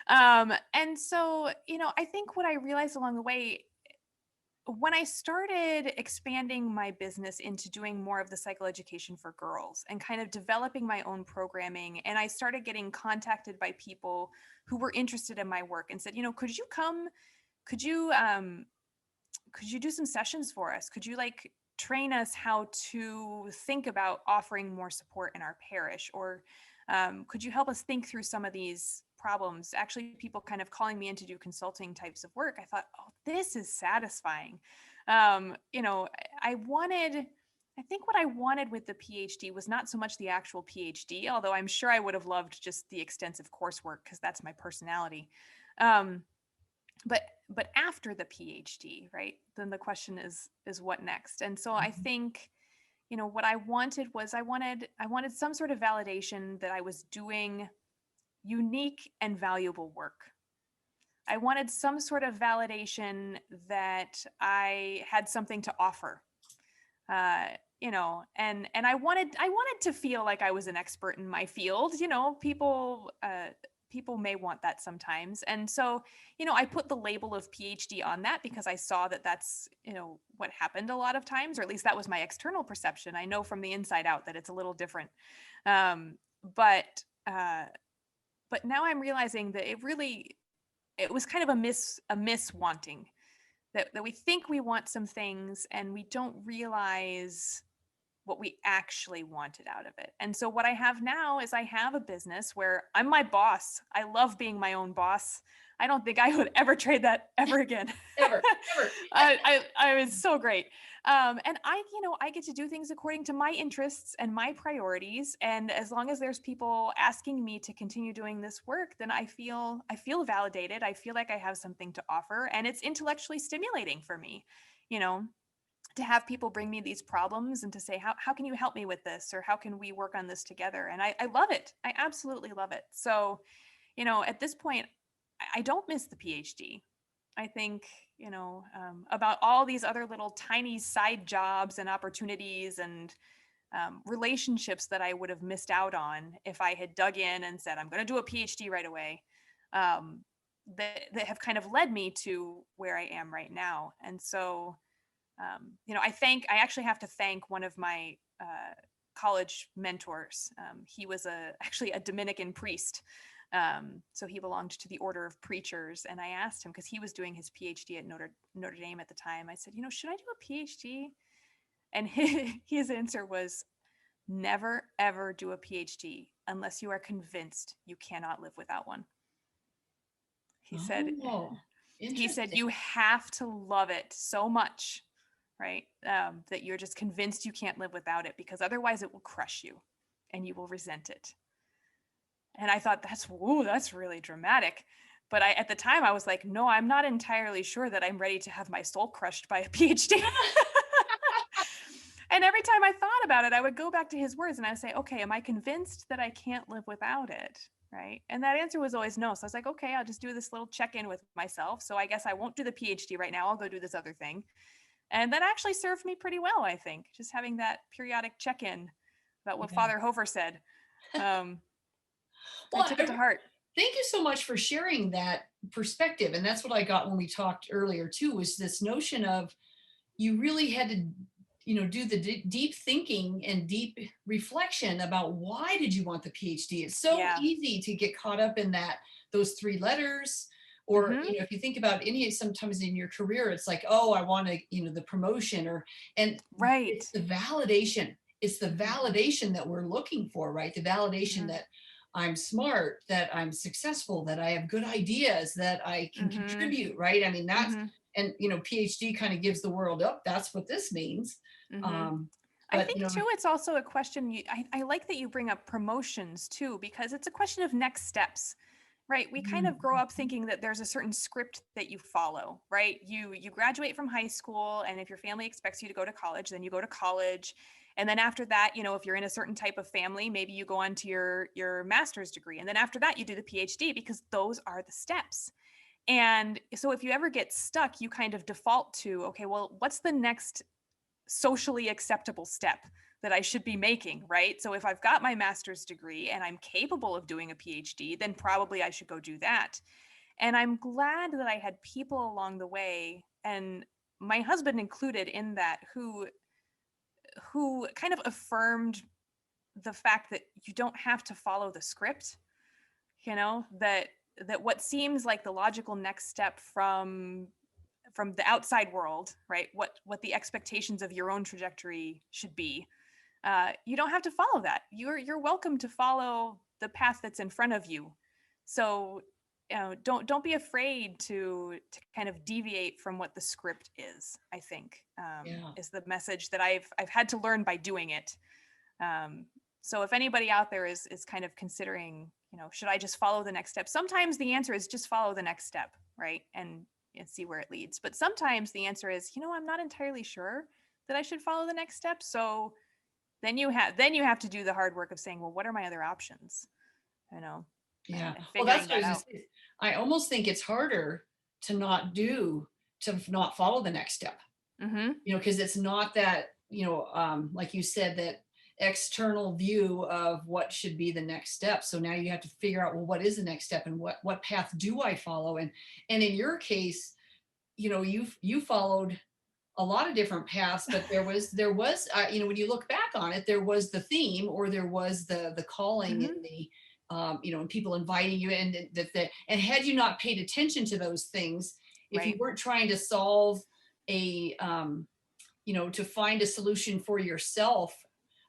And so, I think what I realized along the way, when I started expanding my business into doing more of the psychoeducation for girls and kind of developing my own programming, and I started getting contacted by people who were interested in my work and said, could you come, could you, could you do some sessions for us? Could you like train us how to think about offering more support in our parish? Or could you help us think through some of these problems? Actually, people kind of calling me in to do consulting types of work. I thought, oh, this is satisfying. I wanted, I think what I wanted with the PhD was not so much the actual PhD, although I'm sure I would have loved just the extensive coursework because that's my personality. Um, but after the PhD, right, then the question is what next? And so I think, what I wanted was I wanted some sort of validation that I was doing unique and valuable work. I wanted some sort of validation that I had something to offer. And I wanted to feel like I was an expert in my field. People may want that sometimes. And so, I put the label of PhD on that because I saw that that's, what happened a lot of times, or at least that was my external perception. I know from the inside out that it's a little different. Um, but now I'm realizing that it was kind of a miss wanting, that we think we want some things and we don't realize what we actually wanted out of it. And so what I have now is I have a business where I'm my boss. I love being my own boss. I don't think I would ever trade that ever again. Ever, ever. I was so great. And I get to do things according to my interests and my priorities. And as long as there's people asking me to continue doing this work, then I feel validated. I feel like I have something to offer, and it's intellectually stimulating for me, you know, to have people bring me these problems and to say, how can you help me with this? Or how can we work on this together? And I love it. I absolutely love it. So, at this point, I don't miss the PhD. I think, about all these other little tiny side jobs and opportunities and relationships that I would have missed out on if I had dug in and said, I'm going to do a PhD right away. That have kind of led me to where I am right now. And so, I actually have to thank one of my college mentors. He was actually a Dominican priest. So he belonged to the Order of Preachers. And I asked him, because he was doing his PhD at Notre Dame at the time, I said, should I do a PhD? And his answer was, never, ever do a PhD unless you are convinced you cannot live without one. He said, Oh. He said, Interesting. you have to love it so much, right? That you're just convinced you can't live without it, because otherwise it will crush you and you will resent it. And I thought, that's really dramatic. But at the time I was like, no, I'm not entirely sure that I'm ready to have my soul crushed by a PhD. And every time I thought about it, I would go back to his words and I'd say, okay, am I convinced that I can't live without it? Right. And that answer was always no. So I was like, okay, I'll just do this little check-in with myself. So I guess I won't do the PhD right now. I'll go do this other thing. And that actually served me pretty well, I think, just having that periodic check-in about what Yeah. Father Hover said. I Well, took it to heart. thank you so much for sharing that perspective. And that's what I got when we talked earlier too, was this notion of you really had to, do the deep thinking and deep reflection about why did you want the PhD. It's so Yeah. easy to get caught up in those three letters. Or, Mm-hmm. if you think about sometimes in your career, it's like, oh, I want to, the promotion, and Right. it's the validation. It's the Mm-hmm. validation that we're looking for, right? The validation Mm-hmm. that I'm smart, that I'm successful, that I have good ideas, that I can Mm-hmm. contribute, right? I mean, that's, Mm-hmm. and, PhD kind of gives the world up. That's what this means. Mm-hmm. Um, I but, think too, it's also a question. I like that you bring up promotions too, because it's a question of next steps, right? We kind of grow up thinking that there's a certain script that you follow, right? You graduate from high school, and if your family expects you to go to college, then you go to college. And then after that, if you're in a certain type of family, maybe you go on to your master's degree. And then after that, you do the PhD, because those are the steps. And so if you ever get stuck, you kind of default to, okay, well, what's the next socially acceptable step that I should be making, right? So if I've got my master's degree and I'm capable of doing a PhD, then probably I should go do that. And I'm glad that I had people along the way, and my husband included in that, who kind of affirmed the fact that you don't have to follow the script, that what seems like the logical next step from the outside world, right? What the expectations of your own trajectory should be. You don't have to follow that. You're welcome to follow the path that's in front of you. So don't be afraid to kind of deviate from what the script is. I think yeah, is the message that I've had to learn by doing it. So if anybody out there is kind of considering, should I just follow the next step? Sometimes the answer is just follow the next step, right? And see where it leads. But sometimes the answer is, I'm not entirely sure that I should follow the next step. So then you have to do the hard work of saying, well, what are my other options? yeah. And Well, that's figuring what I that was out. just saying. I almost think it's harder to not follow the next step. Mm-hmm. Because it's not that, like you said, that external view of what should be the next step. So now you have to figure out, well, what is the next step, and what path do I follow? And in your case, you followed a lot of different paths, but there was when you look back on it, there was the theme, or there was the calling, Mm-hmm. and and people inviting you, and and had you not paid attention to those things, if you Right. weren't trying to solve a to find a solution for yourself,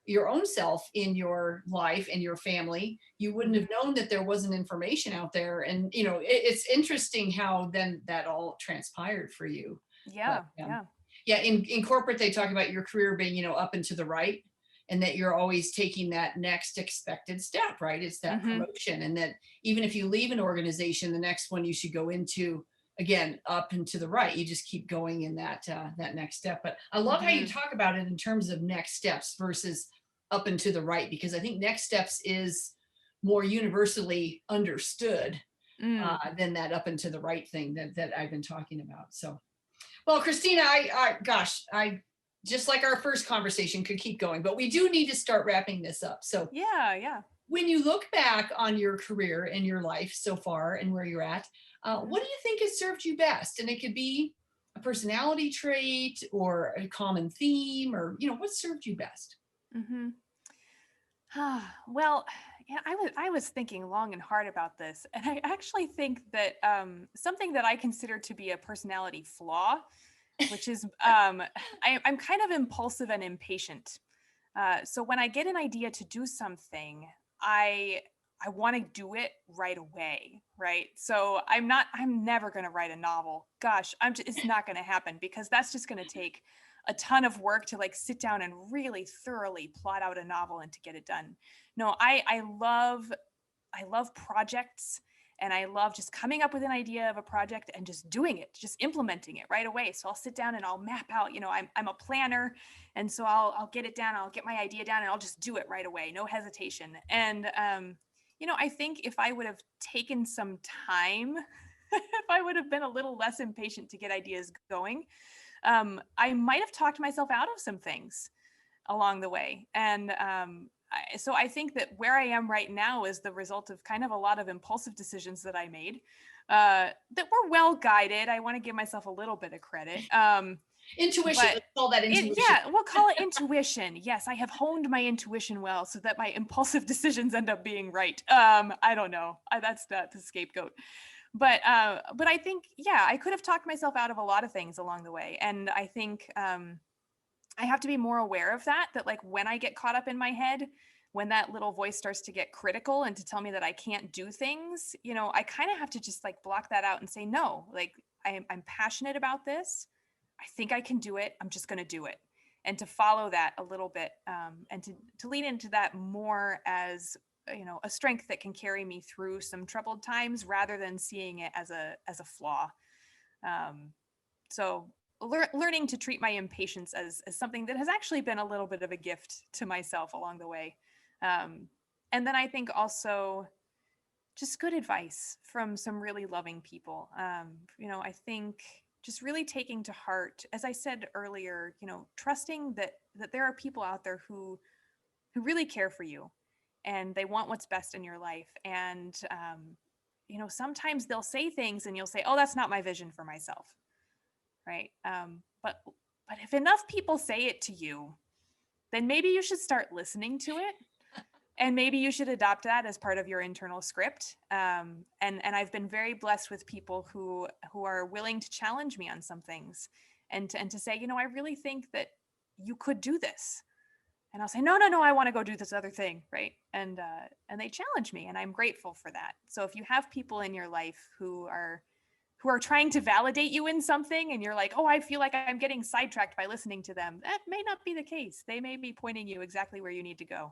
your own self, in your life and your family, you wouldn't have Mm-hmm. known that there wasn't information out there. And it's interesting how then that all transpired for you. But Yeah. Yeah. yeah, in corporate, they talk about your career being, up and to the right, and that you're always taking that next expected step, right? It's that Mm-hmm. promotion. And that even if you leave an organization, the next one you should go into, again, up and to the right. You just keep going in that next step. But I love how you Mm-hmm. talk about it in terms of next steps versus up and to the right, because I think next steps is more universally understood Mm. than that up and to the right thing that I've been talking about. So, well, Christina, I just like our first conversation could keep going, but we do need to start wrapping this up. So Yeah. Yeah. when you look back on your career and your life so far and where you're at, Mm-hmm. what do you think has served you best? And it could be a personality trait or a common theme, or what served you best? Mm-hmm. Well, yeah, I was thinking long and hard about this, and I actually think that something that I consider to be a personality flaw, which is I'm kind of impulsive and impatient. So when I get an idea to do something, I I want to do it right away, right? So I'm never going to write a novel. Gosh, it's not going to happen, because that's just going to take a ton of work to like sit down and really thoroughly plot out a novel and to get it done. No, I love projects, and I love just coming up with an idea of a project and just doing it, just implementing it right away. So I'll sit down and I'll map out, I'm a planner. And so I'll get it down, I'll get my idea down, and I'll just do it right away. No hesitation. And, I think if I would have taken some time, if I would have been a little less impatient to get ideas going, I might have talked myself out of some things along the way. And so I think that where I am right now is the result of kind of a lot of impulsive decisions that I made that were well guided. I want to give myself a little bit of credit. Intuition, let's call that intuition. Yeah, we'll call it intuition. Yes, I have honed my intuition well so that my impulsive decisions end up being right. I don't know. That's not the scapegoat. But I think, yeah, I could have talked myself out of a lot of things along the way. And I think I have to be more aware of that like when I get caught up in my head, when that little voice starts to get critical and to tell me that I can't do things, I kind of have to just like block that out and say, no, like I'm passionate about this. I think I can do it. I'm just going to do it. And to follow that a little bit and to lean into that more as, a strength that can carry me through some troubled times rather than seeing it as a flaw. So learning to treat my impatience as something that has actually been a little bit of a gift to myself along the way. And then I think also just good advice from some really loving people. I think just really taking to heart, as I said earlier, trusting that there are people out there who really care for you and they want what's best in your life. And, sometimes they'll say things and you'll say, oh, that's not my vision for myself. Right. But if enough people say it to you, then maybe you should start listening to it. And maybe you should adopt that as part of your internal script. And I've been very blessed with people who are willing to challenge me on some things and to say, I really think that you could do this. And I'll say, no, I want to go do this other thing. Right. And they challenge me, and I'm grateful for that. So if you have people in your life who are trying to validate you in something and you're like, oh, I feel like I'm getting sidetracked by listening to them, that may not be the case. They may be pointing you exactly where you need to go.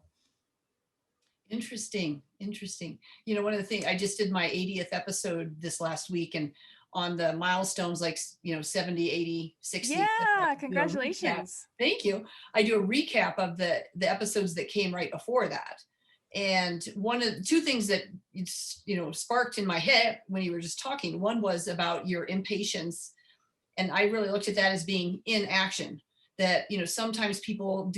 Interesting. One of the things, I just did my 80th episode this last week, and on the milestones, like, 70, 80, 60. Yeah, congratulations. Thank you. I do a recap of the episodes that came right before that. And one of the two things that sparked in my head when you were just talking, one was about your impatience. And I really looked at that as being in action. That, sometimes people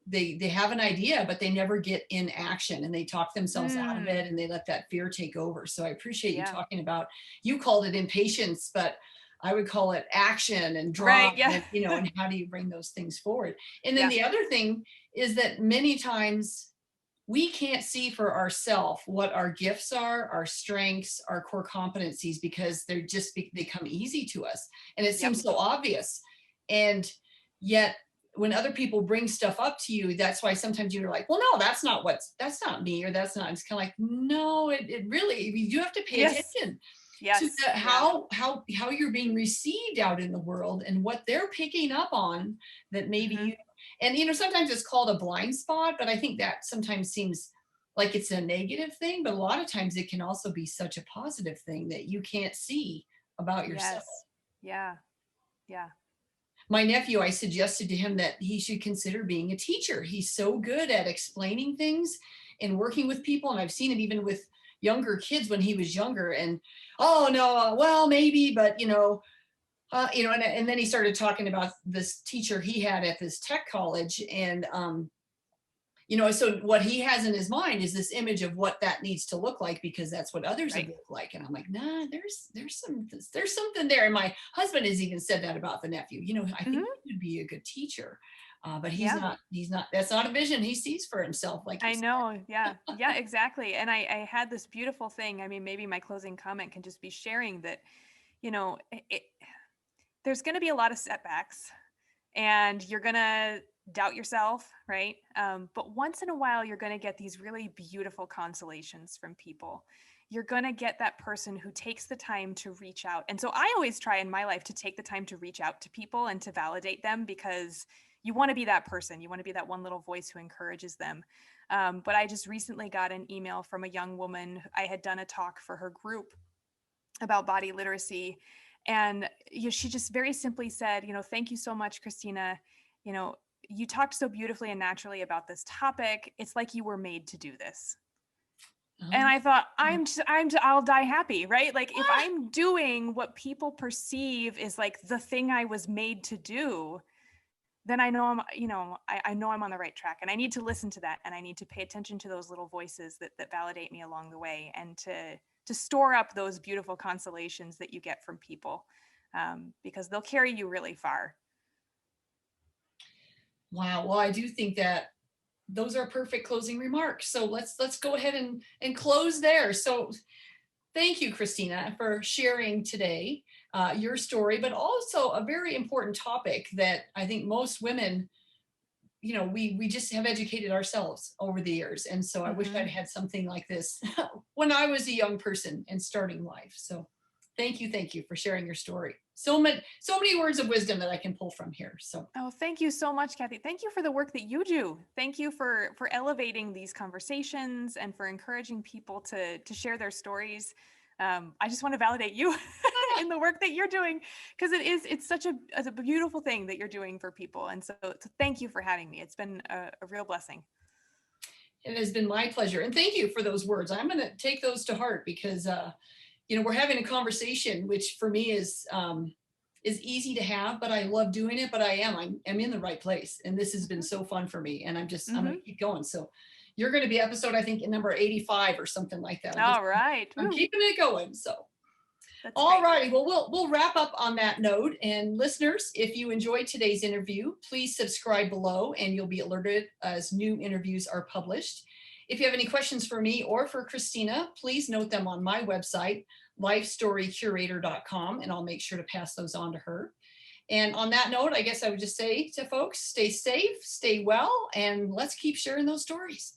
they have an idea, but they never get in action, and they talk themselves out of it, and they let that fear take over. So I appreciate you talking about, you called it impatience, but I would call it action and drive, and and how do you bring those things forward? And then the other thing is that many times we can't see for ourselves what our gifts are, our strengths, our core competencies, because they come easy to us, and it seems so obvious. And yet when other people bring stuff up to you, that's why sometimes you're like, well, no, that's not me, or that's not, it's kind of like, no, it really, you do have to pay attention to how you're being received out in the world and what they're picking up on that maybe and sometimes it's called a blind spot, but I think that sometimes seems like it's a negative thing, but a lot of times it can also be such a positive thing that you can't see about yourself. Yeah. My nephew, I suggested to him that he should consider being a teacher. He's so good at explaining things and working with people. And I've seen it even with younger kids when he was younger, and, oh no, well, maybe, but and then he started talking about this teacher he had at this tech college. And, so what he has in his mind is this image of what that needs to look like, because that's what others have looked like. And I'm like, nah, there's something there. And my husband has even said that about the nephew. I think he would be a good teacher, but he's not. That's not a vision he sees for himself. Like I know, yeah, exactly. And I had this beautiful thing. I mean, maybe my closing comment can just be sharing that, there's going to be a lot of setbacks, and you're going to doubt yourself, right? But once in a while, you're going to get these really beautiful consolations from people. You're going to get that person who takes the time to reach out. And so I always try in my life to take the time to reach out to people and to validate them, because you want to be that person. You want to be that one little voice who encourages them. But I just recently got an email from a young woman. I had done a talk for her group about body literacy. And she just very simply said, thank you so much, Christina. You talked so beautifully and naturally about this topic. It's like you were made to do this. And I thought, I'll die happy, right? Like if I'm doing what people perceive is like the thing I was made to do, then I know I know I'm on the right track, and I need to listen to that, and I need to pay attention to those little voices that validate me along the way, and to store up those beautiful consolations that you get from people, because they'll carry you really far. Wow. Well, I do think that those are perfect closing remarks. So let's go ahead and close there. So thank you, Christina, for sharing today your story, but also a very important topic that I think most women, we just have educated ourselves over the years. And so I wish I'd had something like this when I was a young person and starting life. So thank you for sharing your story. So many words of wisdom that I can pull from here. So thank you so much, Kathy. Thank you for the work that you do. Thank you for elevating these conversations and for encouraging people to share their stories. I just want to validate you in the work that you're doing, because it's such a beautiful thing that you're doing for people. And so thank you for having me. It's been a real blessing. It has been my pleasure. And thank you for those words. I'm going to take those to heart, because we're having a conversation, which for me is easy to have, but I love doing it. But I'm in the right place, and this has been so fun for me, and I'm going to keep going. So you're going to be episode, I think, in number 85 or something like that. All right. I'm keeping it going. So that's all righty. Well, we'll wrap up on that note. And listeners, if you enjoyed today's interview, please subscribe below, and you'll be alerted as new interviews are published. If you have any questions for me or for Christina, please note them on my website, lifestorycurator.com, and I'll make sure to pass those on to her. And on that note, I guess I would just say to folks, stay safe, stay well, and let's keep sharing those stories.